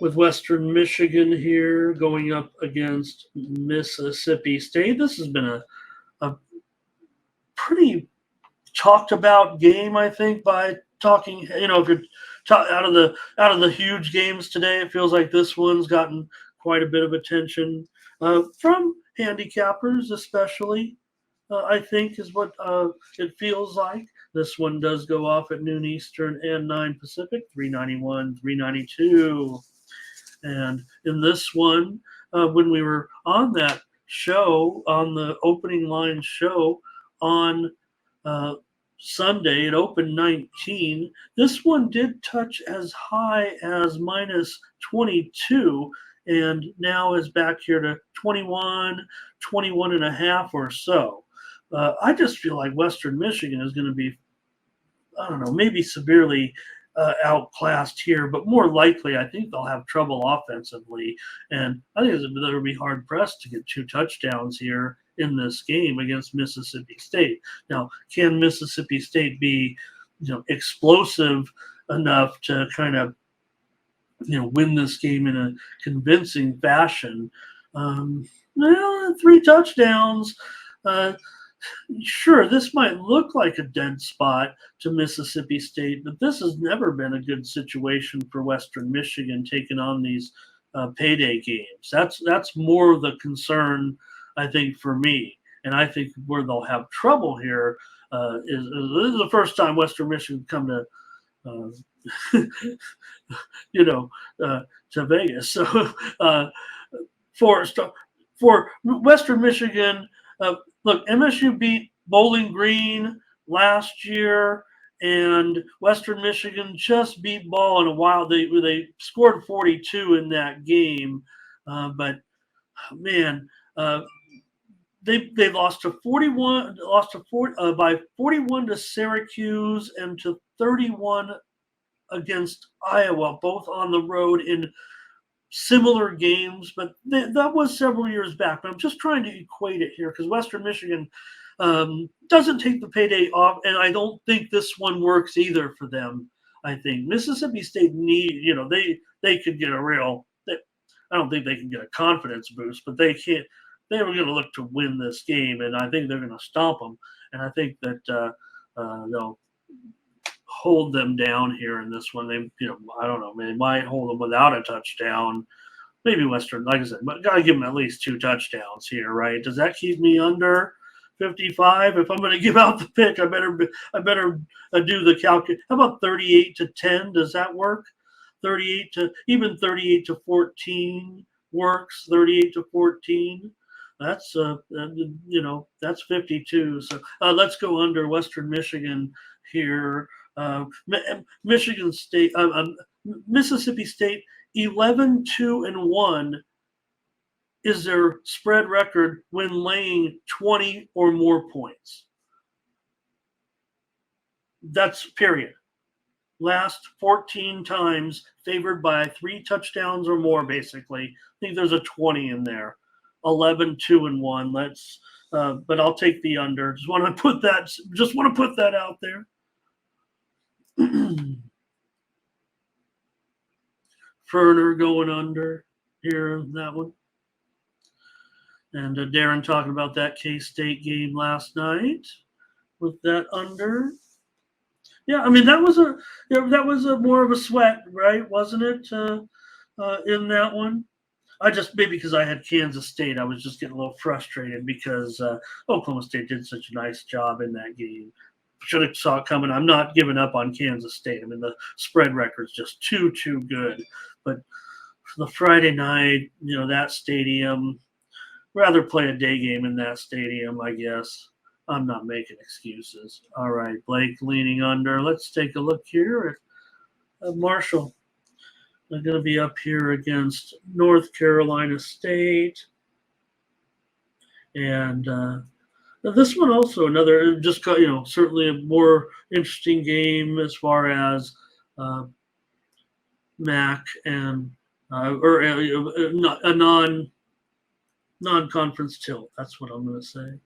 with Western Michigan here going up against Mississippi State. This has been a pretty talked about game, I think, by talking. If you're out of the huge games today, it feels like this one's gotten quite a bit of attention from handicappers, especially. I think is what it feels like. This one does go off at noon Eastern and 9 Pacific, 391, 392. And in this one, when we were on that show, on the opening line show on uh, Sunday, it opened 19. This one did touch as high as minus 22 and now is back here to 21, 21 and a half or so. I just feel like Western Michigan is going to be, I don't know, maybe severely outclassed here, but more likely, I think they'll have trouble offensively. And I think they'll be hard pressed to get 2 touchdowns here in this game against Mississippi State. Now, can Mississippi State be, explosive enough to kind of, win this game in a convincing fashion? Well, 3 touchdowns. Sure, this might look like a dead spot to Mississippi State, but this has never been a good situation for Western Michigan taking on these payday games. That's more the concern, I think, for me. And I think where they'll have trouble here is this is the first time Western Michigan come to, to Vegas. So for Western Michigan. Look, MSU beat Bowling Green last year, and Western Michigan just beat Ball in a while. They scored 42 in that game, but man, they lost to 41, by 41 to Syracuse and to 31 against Iowa, both on the road in similar games, but that was several years back. But I'm just trying to equate it here because Western Michigan doesn't take the payday off, and I don't think this one works either for them. I think Mississippi State they could get a real. I don't think they can get a confidence boost, but they can't. They were going to look to win this game, and I think they're going to stomp them. And I think that they'll hold them down here in this one. I don't know. They might hold them without a touchdown. Maybe Western, like I said, but gotta give them at least 2 touchdowns here, right? Does that keep me under 55? If I'm going to give out the pick, I better do the calculation. How about 38-10? Does that work? 38 to 14 works. 38-14. That's that's 52. So let's go under Western Michigan here. Michigan State, Mississippi State, 11-2-1 is their spread record when laying 20 or more points. That's period. Last 14 times favored by 3 touchdowns or more, basically. I think there's a 20 in there. 11-2-1. Let's, but I'll take the under. Just want to put that out there. Ferner going under here in that one. And Darren talking about that K-State game last night with that under. Yeah, I mean that was a more of a sweat, right? Wasn't it? In that one, I just maybe because I had Kansas State, I was just getting a little frustrated because Oklahoma State did such a nice job in that game. Should have saw it coming. I'm not giving up on Kansas State. I mean, the spread record's just too good. But for the Friday night, that stadium, rather play a day game in that stadium, I guess. I'm not making excuses. All right, Blake leaning under. Let's take a look here at Marshall. They're going to be up here against North Carolina State. And this one also another just certainly a more interesting game as far as MAC and or a non-conference tilt. That's what I'm going to say.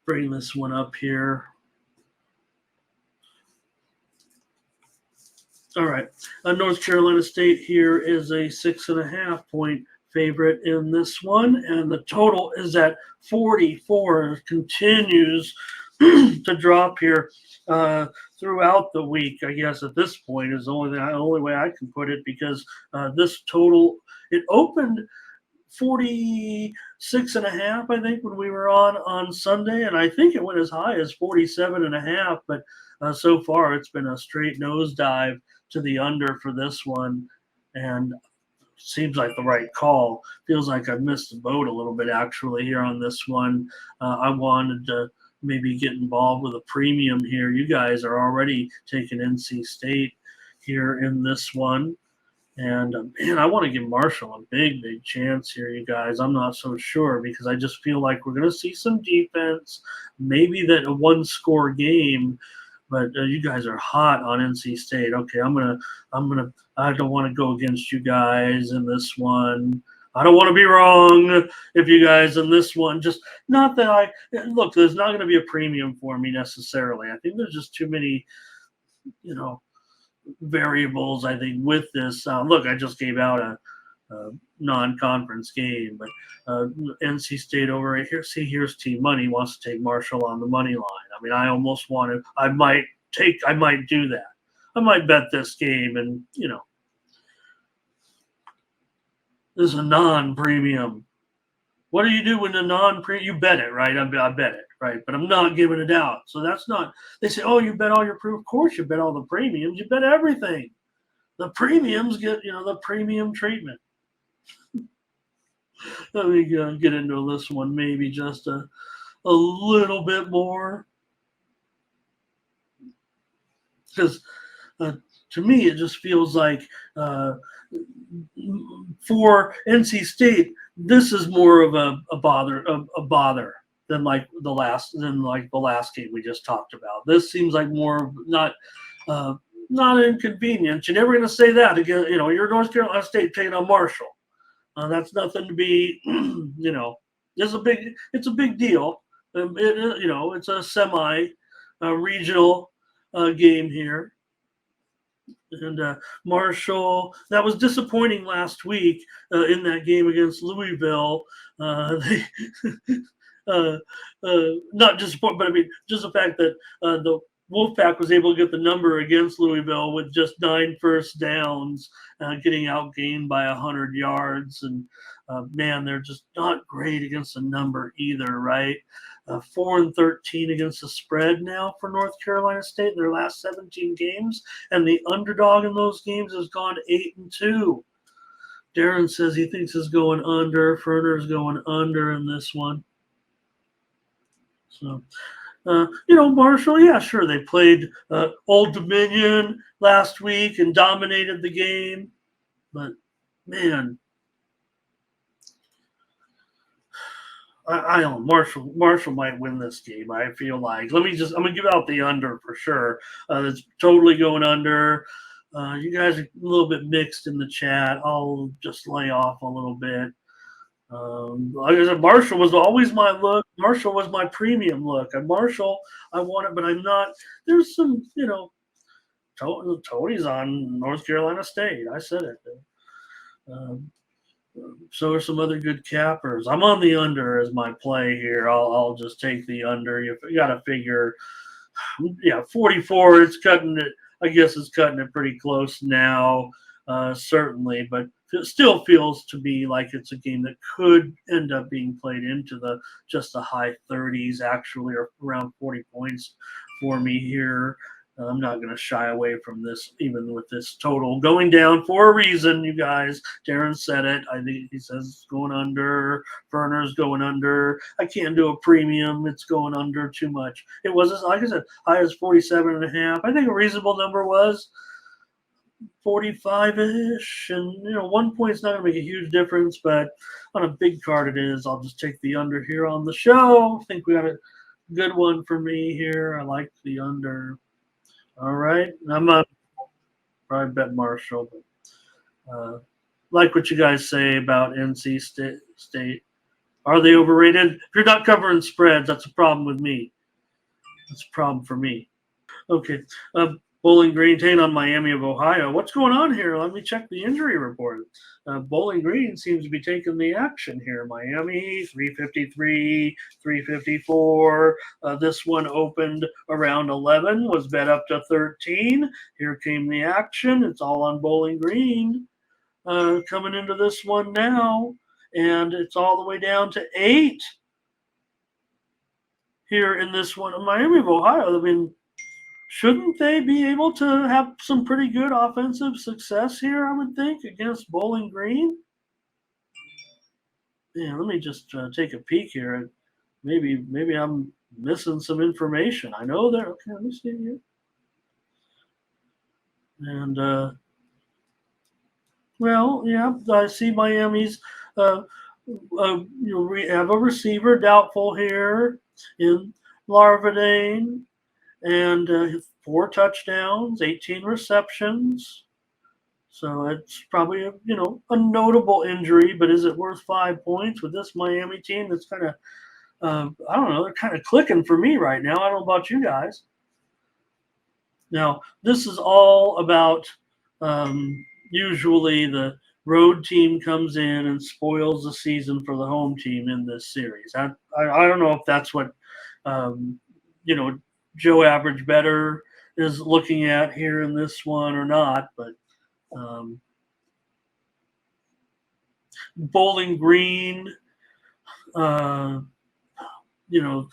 Bring this one up here. All right. North Carolina State here is a 6.5 point favorite in this one, and the total is at 44. It continues to drop here throughout the week. I guess at this point is the only way I can put it, because this total, it opened 46 and a half, I think, when we were on Sunday, and I think it went as high as 47 and a half, but so far it's been a straight nosedive to the under for this one, and seems like the right call. Feels like I missed the boat a little bit actually here on this one. I wanted to maybe get involved with a premium here. You guys are already taking NC State here in this one. And man, I want to give Marshall a big, big chance here, you guys. I'm not so sure, because I just feel like we're going to see some defense, maybe that a one-score game. But you guys are hot on NC State. Okay, I don't want to go against you guys in this one. I don't want to be wrong if you guys in this one. Just not that I look. There's not going to be a premium for me necessarily. I think there's just too many, you know, variables, I think, with this. Look, I just gave out a non-conference game, but NC State over right here. See, here's Team Money wants to take Marshall on the money line. I mean, I almost want to. I might do that. I might bet this game, and this is a non-premium. What do you do when a non-premium? You bet it, right? I bet it, right? But I'm not giving it out. So that's not. They say, oh, you bet all your proof. Of course, you bet all the premiums. You bet everything. The premiums get, the premium treatment. Let me get into this one maybe just a little bit more, because to me it just feels like for NC State, this is more of a bother than the last game we just talked about. This seems like more not an inconvenience. You're never going to say that again. You're North Carolina State taking on Marshall. That's nothing to be, it's a big deal. It's a semi regional game here. And Marshall, that was disappointing last week in that game against Louisville. They, not disappointing, but I mean, just the fact that the Wolfpack was able to get the number against Louisville with just 9 first downs, getting outgained by 100 yards. And man, they're just not great against the number either, right? 4-13 against the spread now for North Carolina State in their last 17 games, and the underdog in those games has gone 8-2. Darren says he thinks it's going under. Ferner's going under in this one. So, Marshall, yeah, sure, they played Old Dominion last week and dominated the game, but man, I don't know. Marshall might win this game. I feel like. I'm gonna give out the under for sure. It's totally going under. You guys are a little bit mixed in the chat. I'll just lay off a little bit. Like I said, Marshall was always my look. Marshall was my premium look. And Marshall, I want it, but I'm not. There's some, Tony's on North Carolina State. I said it. So are some other good cappers. I'm on the under as my play here. I'll just take the under. You got to figure, 44. It's cutting it. I guess it's cutting it pretty close now, certainly, but it still feels to be like it's a game that could end up being played into just the high 30s, actually, or around 40 points for me here. I'm not going to shy away from this, even with this total going down for a reason, you guys. Darren said it. I think he says it's going under. Berner's going under. I can't do a premium. It's going under too much. It was, like I said, high as 47.5. I think a reasonable number was 45-ish. And, 1 point's not going to make a huge difference, but on a big card it is. I'll just take the under here on the show. I think we got a good one for me here. I like the under. All right. I'm not probably bet Marshall, but like what you guys say about NC State. Are they overrated? If you're not covering spreads, that's a problem with me. That's a problem for me. Okay. Bowling Green taking on Miami of Ohio. What's going on here? Let me check the injury report. Bowling Green seems to be taking the action here. Miami 353, 354. This one opened around 11, was bet up to 13. Here came the action. It's all on Bowling Green coming into this one now, and it's all the way down to 8 here in this one. Miami of Ohio. I mean, shouldn't they be able to have some pretty good offensive success here, I would think, against Bowling Green? Yeah, let me just take a peek here. Maybe I'm missing some information. I know they're okay. Let me see here. And well, yeah, I see Miami's. We have a receiver doubtful here in Larvadane, and 4 touchdowns, 18 receptions. So it's probably a notable injury, but is it worth 5 points with this Miami team? That's kind of I don't know. They're kind of clicking for me right now. I don't know about you guys. Now this is all about usually the road team comes in and spoils the season for the home team in this series. I don't know if that's what um, you know Joe Average Better is looking at here in this one or not, but. Bowling Green, uh, you know,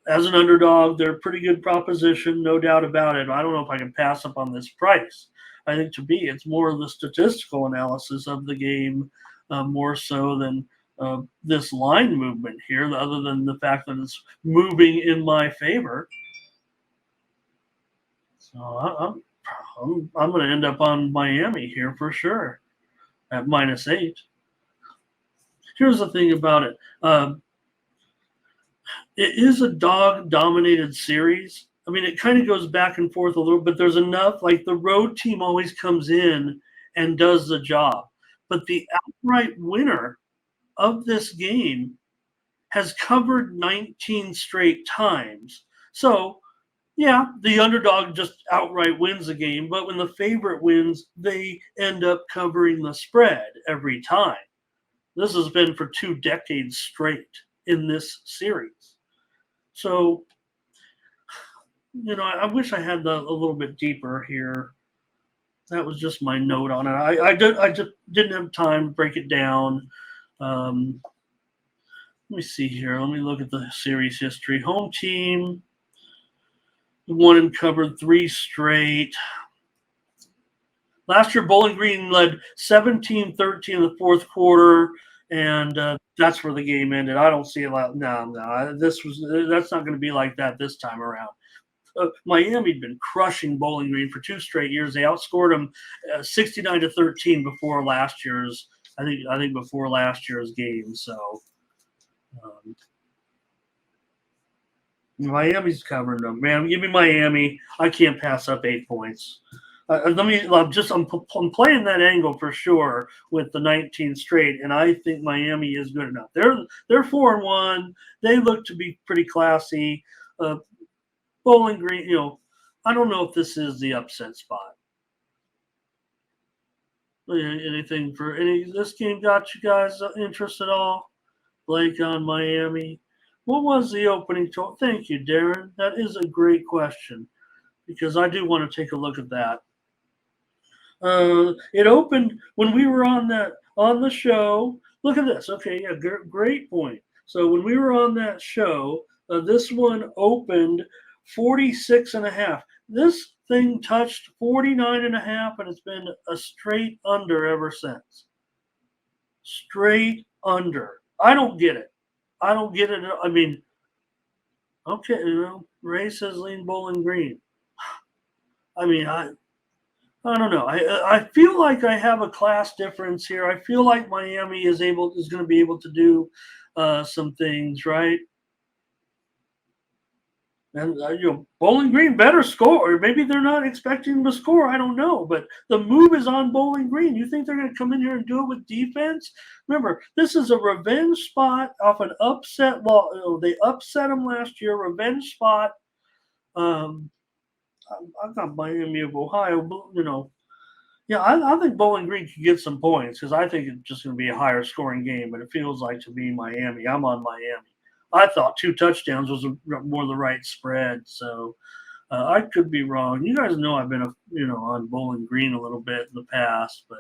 as an underdog, they're a pretty good proposition, no doubt about it. I don't know if I can pass up on this price. I think to me, it's more of the statistical analysis of the game, more so than this line movement here, other than the fact that it's moving in my favor. So I'm going to end up on Miami here for sure at -8. Here's the thing about it. It is a dog dominated series. I mean, it kind of goes back and forth a little, but there's enough. Like the road team always comes in and does the job. But the outright winner of this game has covered 19 straight times. So, yeah, the underdog just outright wins the game. But when the favorite wins, they end up covering the spread every time. This has been for 2 decades straight in this series. So, I wish I had a little bit deeper here. That was just my note on it. I just didn't have time to break it down. Let me see here. Let me look at the series history. Home team won and covered 3 straight. Last year, Bowling Green led 17-13 in the fourth quarter, and that's where the game ended. I don't see it like no. That's not going to be like that this time around. Miami had been crushing Bowling Green for 2 straight years. They outscored them 69-13 before last year's. I think before last year's game. So Miami's covering them. Man, give me Miami. I can't pass up 8 points. I'm playing that angle for sure with the 19 straight, and I think Miami is good enough. They're 4-1. They look to be pretty classy. Bowling Green, I don't know if this is the upset spot. Anything for this game got you guys interest at all? Blake on Miami. What was the opening total? Thank you, Darren. That is a great question because I do want to take a look at that. It opened when we were on the show. Look at this. Okay, yeah, great point. So when we were on that show, this one opened 46.5. This thing touched 49.5, and it's been a straight under ever since. Straight under. I don't get it. I don't get it. I mean, okay, Ray says lean Bowling Green. I mean, I don't know. I feel like I have a class difference here. I feel like Miami is going to be able to do some things, right? And Bowling Green better score, or maybe they're not expecting to score. I don't know, but the move is on Bowling Green. You think they're going to come in here and do it with defense? Remember, this is a revenge spot off an upset law. They upset them last year. Revenge spot. I've got Miami of Ohio. Yeah, I think Bowling Green could get some points because I think it's just going to be a higher scoring game. But it feels like to me Miami. I'm on Miami. I thought 2 touchdowns was more the right spread. So I could be wrong. You guys know I've been on Bowling Green a little bit in the past, but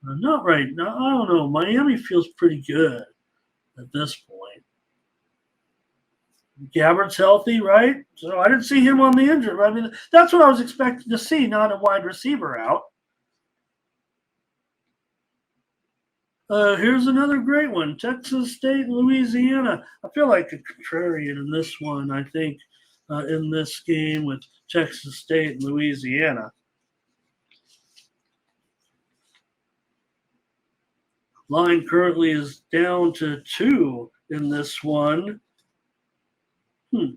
not right now. I don't know. Miami feels pretty good at this point. Gabbard's healthy, right? So I didn't see him on the injury. I mean, that's what I was expecting to see, not a wide receiver out. Here's another great one: Texas State and Louisiana. I feel like a contrarian in this one. I think in this game with Texas State and Louisiana. Line currently is down to 2 in this one. All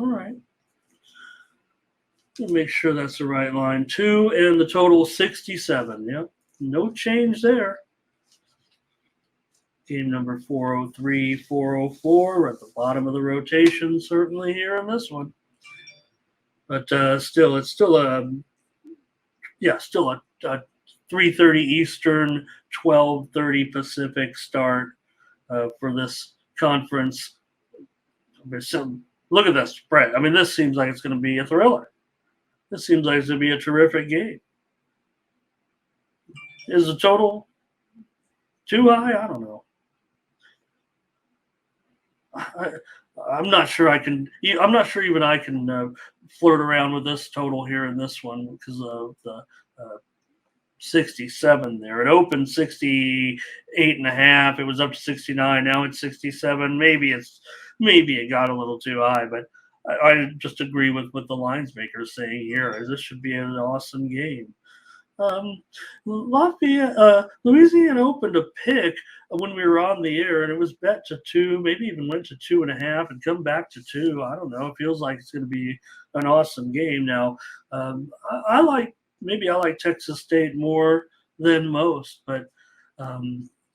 right. Make sure that's the right line. 2 and the total 67. Yep. No change there. Game number 403, 404. We're at the bottom of the rotation, certainly here in this one. But it's still a 3:30 Eastern, 12:30 Pacific start for this conference. So look at that spread. I mean, this seems like it's going to be a thriller. This seems like it's going to be a terrific game. Is the total too high? I don't know. I'm not sure I can. I'm not sure even I can flirt around with this total here in this one because of the 67 there. It opened 68 and a half. It was up to 69. Now it's 67. Maybe it got a little too high, but I just agree with what the lines makers saying here. This should be an awesome game. Louisiana opened a pick when we were on the air, and it was bet to 2, maybe even went to 2.5, and come back to 2. I don't know. It feels like it's going to be an awesome game. Now, I like Texas State more than most, but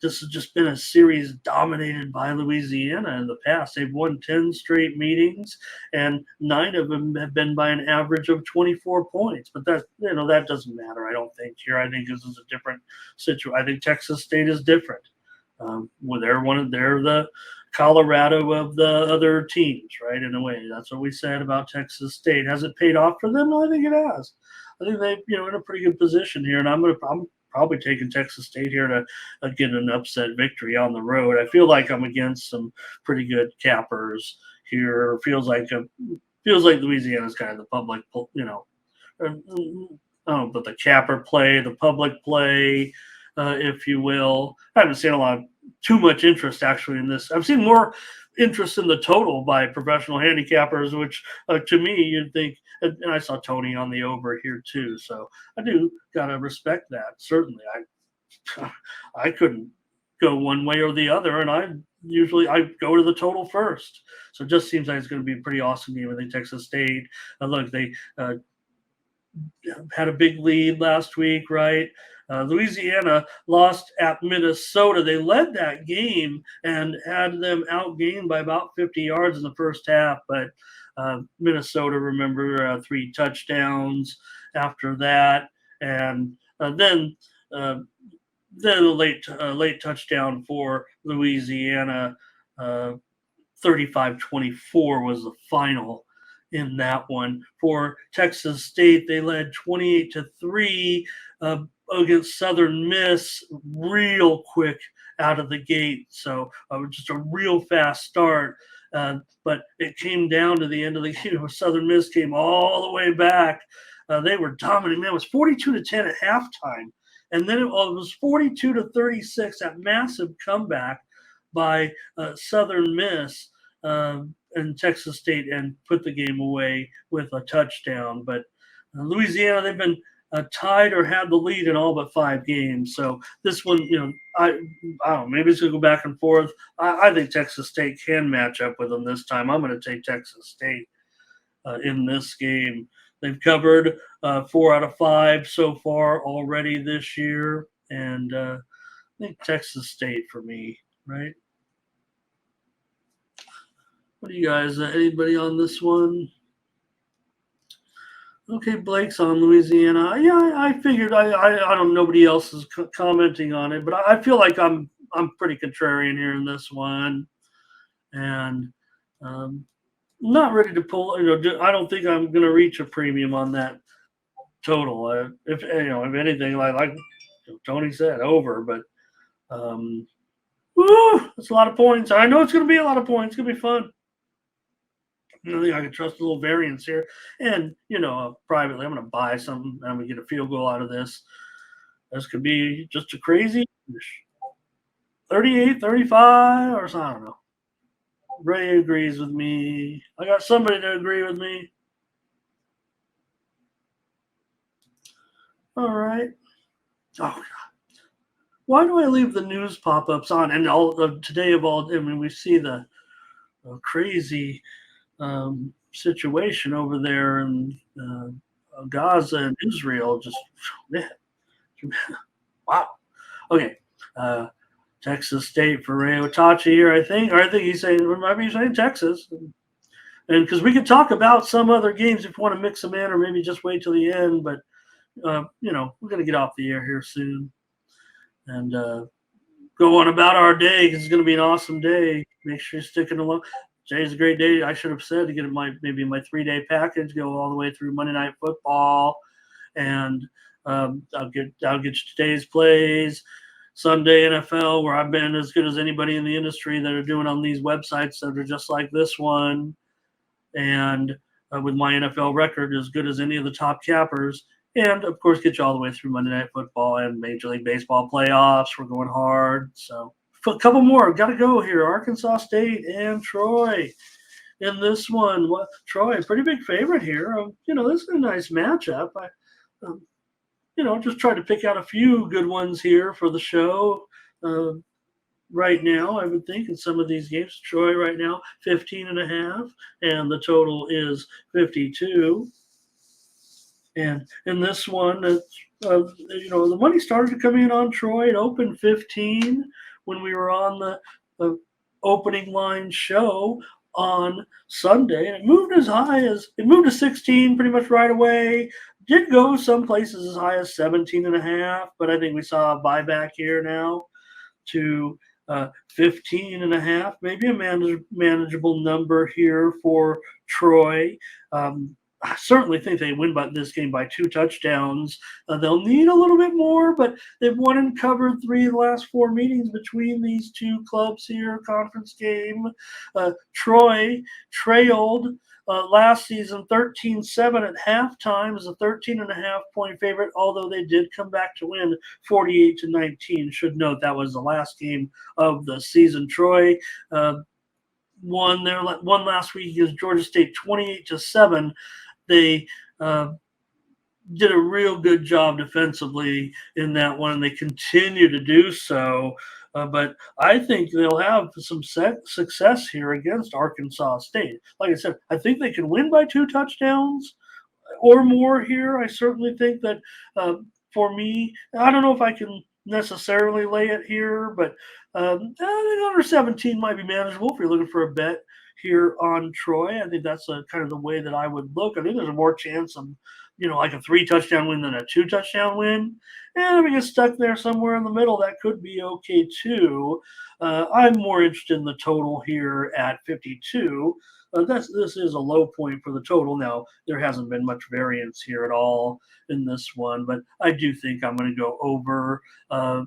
this has just been a series dominated by Louisiana in the past. They've won 10 straight meetings, and 9 of them have been by an average of 24 points. But that doesn't matter, I don't think, here. I think this is a different situation. I think Texas State is different. They're the Colorado of the other teams, right? In a way, that's what we said about Texas State. Has it paid off for them? No, I think it has. I think they've in a pretty good position here, and I'm probably taking Texas State here to get an upset victory on the road. I feel like I'm against some pretty good cappers here. Feels like Louisiana's kind of the public, but the capper play, the public play, if you will. I haven't seen too much interest actually in this. I've seen more interest in the total by professional handicappers, which to me you'd think, and I saw Tony on the over here too. So I do gotta respect that. Certainly, I couldn't go one way or the other, and I go to the total first. So it just seems like it's going to be a pretty awesome game. I think Texas State. Look, they had a big lead last week, right? Louisiana lost at Minnesota. They led that game and had them outgained by about 50 yards in the first half. But Minnesota, remember, 3 touchdowns after that, and then a late touchdown for Louisiana. 35-24 was the final in that one. For Texas State, they led 28-3 against Southern Miss real quick out of the gate. So just a real fast start. But it came down to the end of the game. Southern Miss came all the way back. They were dominant. Man, it was 42-10 at halftime. And then it was 42-36, that massive comeback by Southern Miss and Texas State, and put the game away with a touchdown. But Louisiana, they've been tied or had the lead in all but 5 games. So this one, I don't know, maybe it's going to go back and forth. I think Texas State can match up with them this time. I'm going to take Texas State in this game. They've covered 4 out of 5 so far already this year, and I think Texas State for me, right? What do you guys? Anybody on this one? Okay, Blake's on Louisiana. Yeah, I figured. I don't. Nobody else is commenting on it, but I feel like I'm pretty contrarian here in this one, and um, not ready to pull. I don't think I'm going to reach a premium on that total. If if anything, like Tony said, over. But um, woo, that's a lot of points. I know it's going to be a lot of points. It's going to be fun. I think I can trust a little variance here. And, privately, I'm going to buy something. I'm going to get a field goal out of this. This could be just a crazy 38, 35, or something. I don't know. Ray agrees with me. I got somebody to agree with me. All right. Oh, God. Why do I leave the news pop ups on? And all today of all, I mean, we see the crazy situation over there in Gaza and Israel. Just, man, wow. Okay. Uh, Texas State for Ray Otachi here, I think. Or I think he's saying, or might be saying Texas. And because we could talk about some other games if you want to mix them in, or maybe just wait till the end. But, we're going to get off the air here soon and go on about our day because it's going to be an awesome day. Make sure you're sticking along. Today's a great day. I should have said to get maybe my 3-day package, go all the way through Monday Night Football, and I'll get you today's plays. Sunday NFL, where I've been as good as anybody in the industry that are doing on these websites that are just like this one, and with my NFL record as good as any of the top cappers, and of course get you all the way through Monday Night Football and Major League Baseball playoffs. We're going hard, so a couple more got to go here. Arkansas State and Troy in this one. Troy, pretty big favorite here. This is a nice matchup. Um, just try to pick out a few good ones here for the show. Right now, I would think in some of these games, Troy right now 15 and a half, and the total is 52. And in this one, the money started to come in on Troy. It opened 15 when we were on the opening line show on Sunday, and it moved to 16 pretty much right away. Did go some places as high as 17 and a half, but I think we saw a buyback here now to 15 and a half, maybe a manageable number here for Troy. I certainly think they win this game by 2 touchdowns. They'll need a little bit more, but they've won and covered 3 of the last 4 meetings between these two clubs here, conference game. Troy trailed last season 13-7 at halftime as a 13.5-point favorite, although they did come back to win 48-19. Should note that was the last game of the season. Troy won last week against Georgia State 28-7. They did a real good job defensively in that one, and they continue to do so. But I think they'll have some success here against Arkansas State. Like I said, I think they can win by 2 touchdowns or more here. I certainly think that for me, I don't know if I can necessarily lay it here, but I think under 17 might be manageable if you're looking for a bet here on Troy. I think that's kind of the way that I would look. I think there's a more chance of, like a 3 touchdown win than a 2 touchdown win. And if we get stuck there somewhere in the middle, that could be okay too. I'm more interested in the total here at 52. This is a low point for the total. Now, there hasn't been much variance here at all in this one, but I do think I'm going to go over.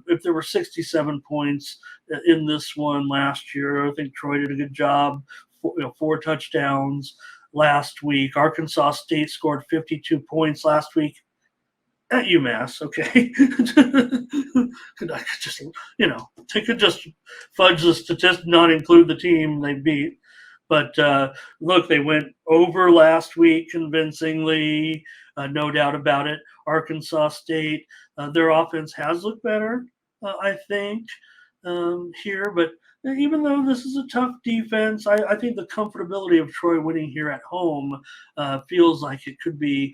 If there were 67 points in this one last year, I think Troy did a good job. 4 touchdowns last week. Arkansas State scored 52 points last week at UMass. Okay, I could just, they could just fudge the statistic, not include the team they beat. But look, they went over last week convincingly, no doubt about it. Arkansas State, their offense has looked better, I think, here. But even though this is a tough defense, I think the comfortability of Troy winning here at home feels like it could be,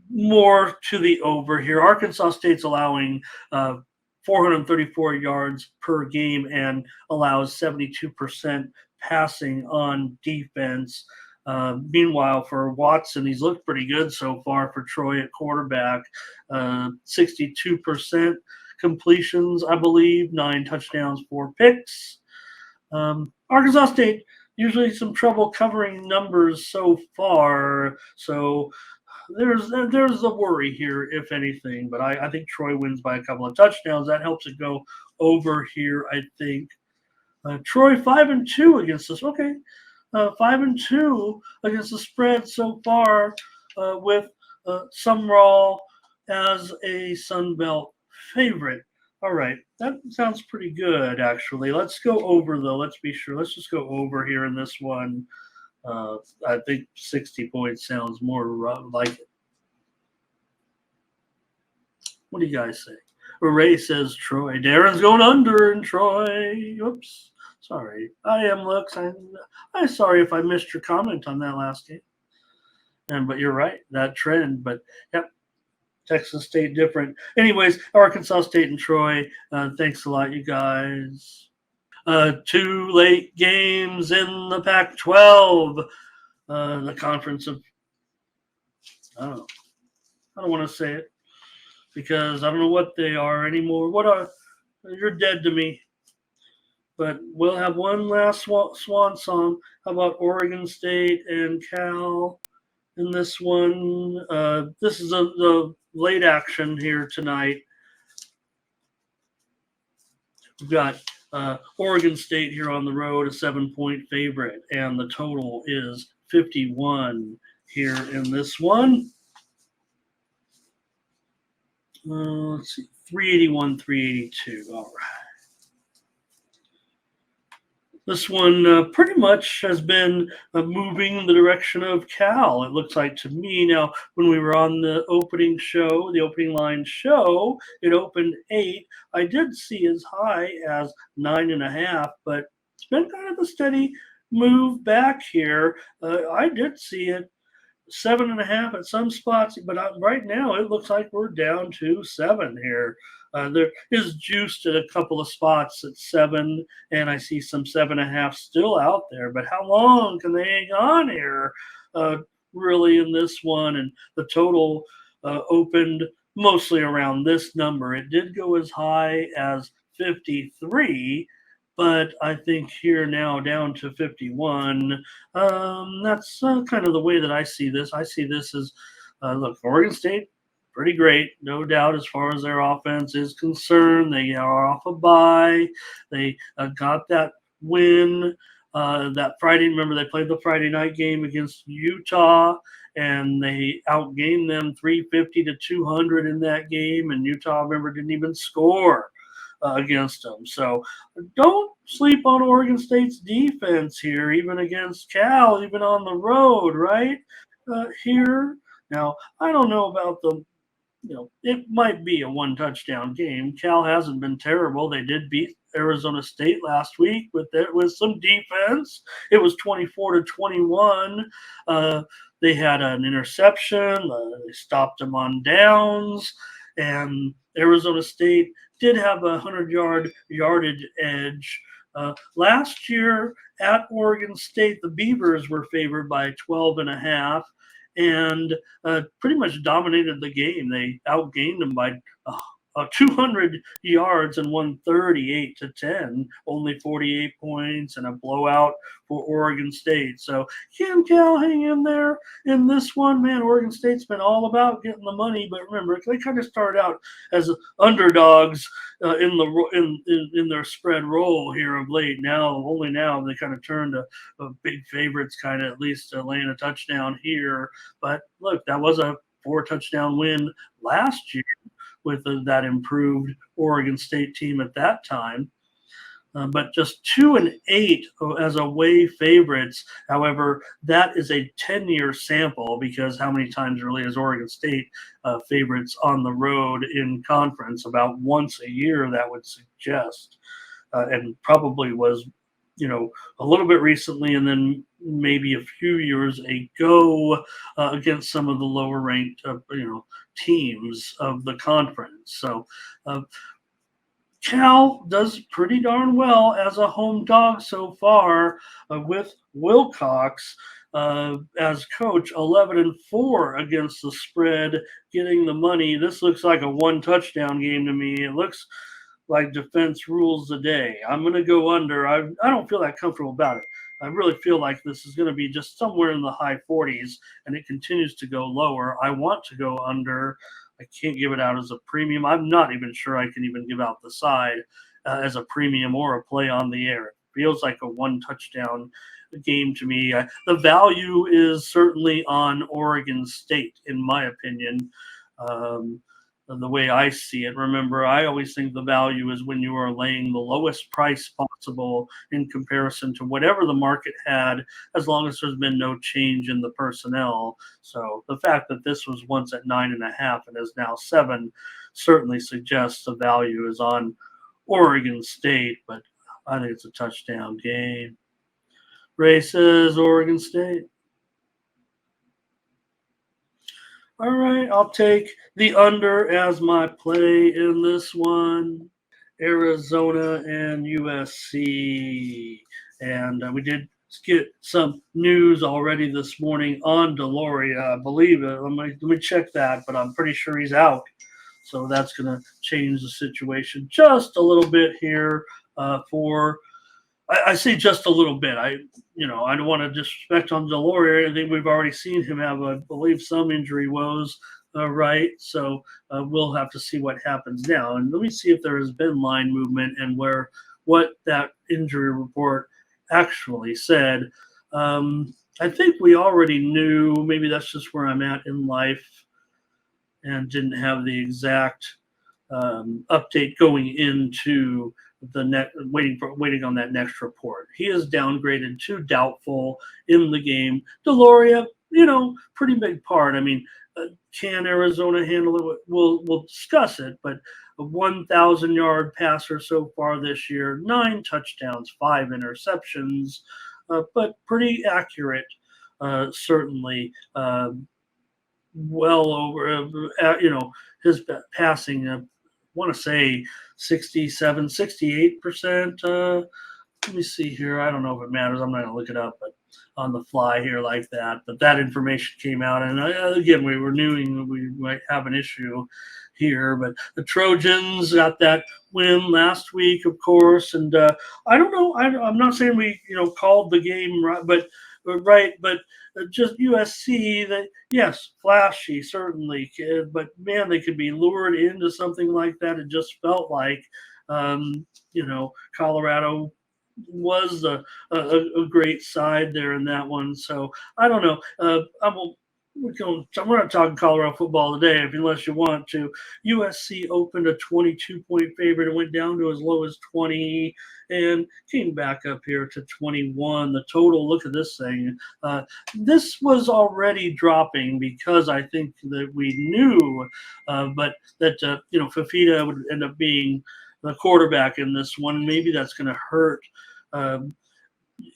more to the over here. Arkansas State's allowing 434 yards per game and allows 72% passing on defense. Meanwhile, for Watson, he's looked pretty good so far for Troy at quarterback. 62% completions, I believe, 9 touchdowns, 4 picks. Arkansas State usually some trouble covering numbers so far, so there's a worry here, if anything. But I think Troy wins by a couple of touchdowns. That helps it go over here, I think. Troy 5-2 against us. Okay, 5-2 against the spread so far, with Sumrall as a Sun Belt favorite. All right, that sounds pretty good, actually. Let's go over, though. Let's be sure. Let's just go over here in this one. I think 60 points sounds more like it. What do you guys say? Ray says Troy. Darren's going under in Troy. Oops. Sorry. I am Lux. I'm sorry if I missed your comment on that last game. But you're right, that trend. But yep, Texas State different. Anyways, Arkansas State and Troy. Thanks a lot, you guys. 2 late games in the Pac-12. The conference of, I don't know. I don't want to say it because I don't know what they are anymore. You're dead to me. But we'll have one last swan song. How about Oregon State and Cal in this one? This is the late action here tonight. We've got Oregon State here on the road, a 7-point favorite, and the total is 51 here in this one. Let's see, 381, 382. All right. This one pretty much has been moving in the direction of Cal, it looks like to me. Now, when we were on the opening line show, it opened 8. I did see as high as 9.5, but it's been kind of a steady move back here. I did see it 7.5 at some spots, but right now it looks like we're down to 7 here. There is juiced at a couple of spots at 7, and I see some 7.5 still out there. But how long can they hang on here, really, in this one? And the total opened mostly around this number. It did go as high as 53, but I think here now down to 51. That's kind of the way that I see this. I see this as, look, Oregon State, pretty great, no doubt, as far as their offense is concerned. They are off a bye. They got that win that Friday. Remember, they played the Friday night game against Utah, and they outgained them 350 to 200 in that game. And Utah, remember, didn't even score against them. So don't sleep on Oregon State's defense here, even against Cal, even on the road, right? Here. Now, I don't know about it might be a 1-touchdown game. Cal hasn't been terrible. They did beat Arizona State last week with some defense. It was 24-21. They had an interception. They stopped them on downs, and Arizona State did have a 100-yardage edge. Last year at Oregon State, the Beavers were favored by 12.5 and pretty much dominated the game. They outgained them by 200 yards and won 38-10, only 48 points and a blowout for Oregon State. So can Cal hang in there in this one? Man, Oregon State's been all about getting the money, but remember, they kind of started out as underdogs in their spread role here of late. Only now they kind of turned to big favorites, kind of at least laying a touchdown here. But look, that was a 4-touchdown win last year with that improved Oregon State team at that time. But just 2-8 as away favorites. However, that is a 10-year sample, because how many times really is Oregon State favorites on the road in conference? About once a year, that would suggest, and probably was, a little bit recently, and then maybe a few years ago against some of the lower ranked, teams of the conference. So Cal does pretty darn well as a home dog so far with Wilcox. as coach, 11-4 against the spread, getting the money. This looks like a one touchdown game to me. It looks like defense rules the day. I'm going to go under. I don't feel that comfortable about it. I really feel like this is going to be just somewhere in the high 40s, and it continues to go lower. I want to go under. I can't give it out as a premium. I'm not even sure I can even give out the side as a premium or a play on the air. It feels like a one touchdown game to me. The value is certainly on Oregon State, in my opinion. Um, the way I see it. Remember, I always think the value is when you are laying the lowest price possible in comparison to whatever the market had, as long as there's been no change in the personnel. So the fact that this was once at 9.5 and is now 7 certainly suggests the value is on Oregon State, but I think it's a touchdown game. Races, Oregon State. All right, I'll take the under as my play in this one. Arizona and USC. And we did get some news already this morning on Deloria. I believe it. Let me check that, but I'm pretty sure he's out. So that's going to change the situation just a little bit here for I see just a little bit. I don't want to disrespect on Deloria. I think we've already seen him have, I believe, some injury woes, right? So we'll have to see what happens now. And let me see if there has been line movement and what that injury report actually said. I think we already knew. Maybe that's just where I'm at in life, and didn't have the exact update going into the next waiting on that next report. He is downgraded to doubtful in the game. Deloria, pretty big part. I mean, can Arizona handle it? We'll discuss it, but a 1,000-yard passer so far this year, 9 touchdowns, 5 interceptions, but pretty accurate, certainly. Well over, his passing, I want to say 67, 68%. Let me see here. I don't know if it matters. I'm not going to look it up, but on the fly here like that. But that information came out. And again, we were knowing we might have an issue here. But the Trojans got that win last week, of course. And I don't know. I'm not saying we, called the game right, but just USC, that yes, flashy certainly, but man, they could be lured into something like that. It just felt like, Colorado was a great side there in that one. So I don't know. We're not talking Colorado football today, unless you want to. USC opened a 22-point favorite. It went down to as low as 20 and came back up here to 21. The total, look at this thing. This was already dropping because I think that we knew, but that, Fafita would end up being the quarterback in this one. Maybe that's going to hurt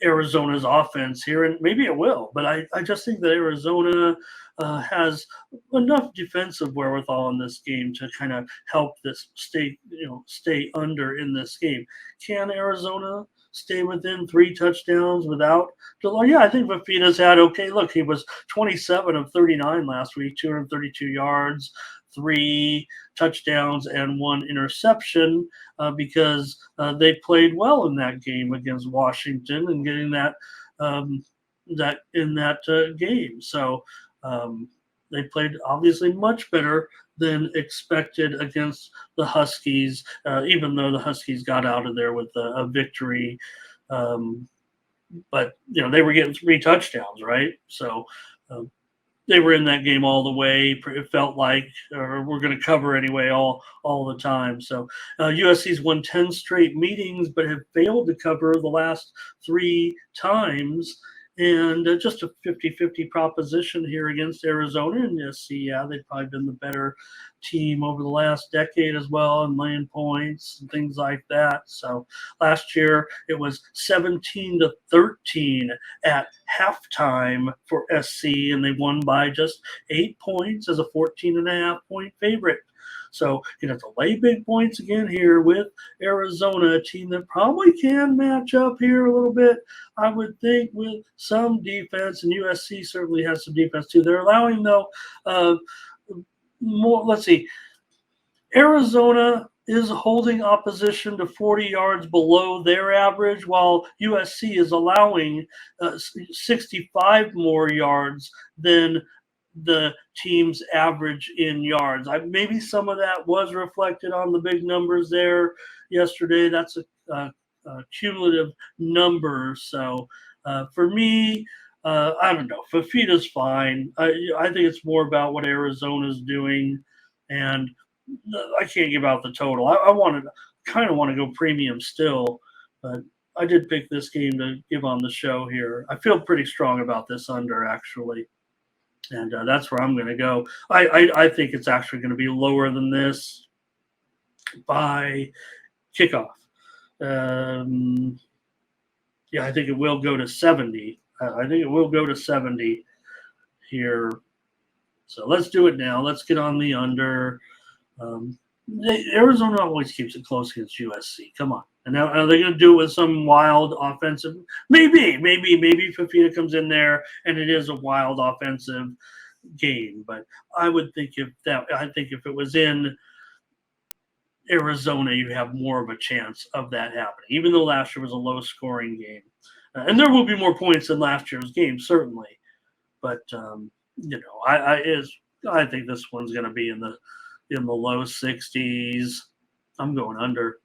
Arizona's offense here, and maybe it will. But I just think that Arizona has enough defensive wherewithal in this game to kind of help this stay under in this game. Can Arizona stay within 3 touchdowns without Deloria? Yeah, I think Fafita's had okay. Look, he was 27 of 39 last week, 232 yards, 3 touchdowns, and 1 interception because they played well in that game against Washington and getting that game. So they played obviously much better than expected against the Huskies, even though the Huskies got out of there with a victory. But they were getting 3 touchdowns, right? So they were in that game all the way. It felt like, or we're going to cover anyway all the time. So USC's won 10 straight meetings, but have failed to cover the last 3 times. And just a 50-50 proposition here against Arizona. And USC, yeah, they've probably been the better team over the last decade as well, and laying points and things like that. So last year it was 17-13 at halftime for SC, and they won by just 8 points as a 14.5-point favorite. So you have to lay big points again here with Arizona, a team that probably can match up here a little bit, I would think, with some defense, and USC certainly has some defense too. They're allowing, though, uh, more. Let's see. Arizona is holding opposition to 40 yards below their average, while USC is allowing 65 more yards than the team's average in yards. Maybe some of that was reflected on the big numbers there yesterday. That's a cumulative number. So for me, I don't know. Fafita's fine. I think it's more about what Arizona's doing, and I can't give out the total. Kind of want to go premium still, but I did pick this game to give on the show here. I feel pretty strong about this under, actually, and that's where I'm going to go. I think it's actually going to be lower than this by kickoff. Um, yeah, I think it will go to 70. I think it will go to 70 here. So let's do it now. Let's get on the under. Arizona always keeps it close against USC. Come on. And now are they going to do it with some wild offensive? Maybe Fafita comes in there and it is a wild offensive game. But I think if it was in Arizona, you have more of a chance of that happening. Even though last year was a low-scoring game, and there will be more points than last year's game, certainly. But I think this one's going to be in the low 60s. I'm going under.